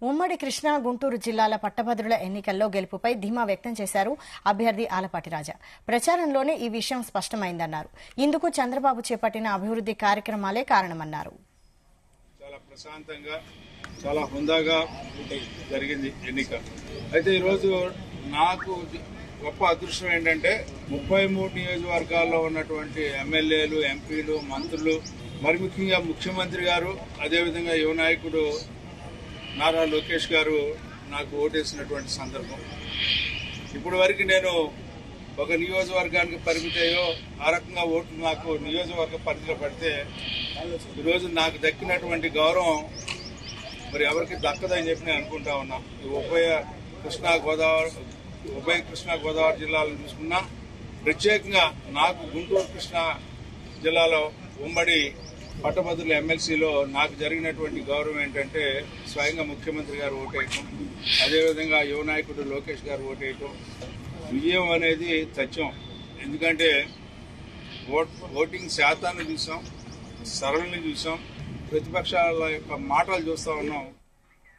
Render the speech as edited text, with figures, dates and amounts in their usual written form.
ఉమ్మడి కృష్ణా గుంటూరు జిల్లాల పట్టభద్రుల ఎన్నికల్లో గెలుపుపై ధీమా వ్యక్తం చేశారు అభ్యర్థి ఆలపాటి రాజా. ప్రచారంలోనే ఈ విషయం స్పష్టమైందన్నారు. ఇందుకు చంద్రబాబు చేపట్టిన అభివృద్ధి కార్యక్రమాలే కారణమన్నారు. చాలా ప్రశాంతంగా చాలా హుందాగా జరిగింది ఎన్నిక. అయితే ఈరోజు నాకు గొప్ప అదృష్టం ఏంటంటే 33 నియోజకవర్గాల్లో ఉన్నటువంటి ఎమ్మెల్యేలు, ఎంపీలు, మంత్రులు, మరి ముఖ్యంగా ముఖ్యమంత్రి గారు, అదేవిధంగా యువ నాయకుడు నారా లోకేష్ గారు నాకు ఓటేసినటువంటి సందర్భం. ఇప్పటి వరకు నేను ఒక నియోజకవర్గానికి పరిమితయ్యో ఆ రకంగా ఓట్లు నాకు నియోజకవర్గ పరిధిలో పడితే ఈరోజు నాకు దక్కినటువంటి గౌరవం మరి ఎవరికి దక్కదని చెప్పి నేను అనుకుంటా ఉన్నా. ఉభయ కృష్ణా గోదావరి జిల్లాలను చూసుకున్నా, ప్రత్యేకంగా నాకు గుంటూరు కృష్ణా జిల్లాలో ఉమ్మడి పట్టభద్రుల ఎమ్మెల్సీలో నాకు జరిగినటువంటి గౌరవం ఏంటంటే స్వయంగా ముఖ్యమంత్రి గారు ఓటేయటం, అదేవిధంగా యువ నాయకుడు లోకేష్ గారు ఓటేయటం. విజయం అనేది సత్యం. ఎందుకంటే ఓటింగ్ శాతాన్ని చూసాం, సరళిని చూసాం, ప్రతిపక్షాల యొక్క మాటలు చూస్తా ఉన్నాం.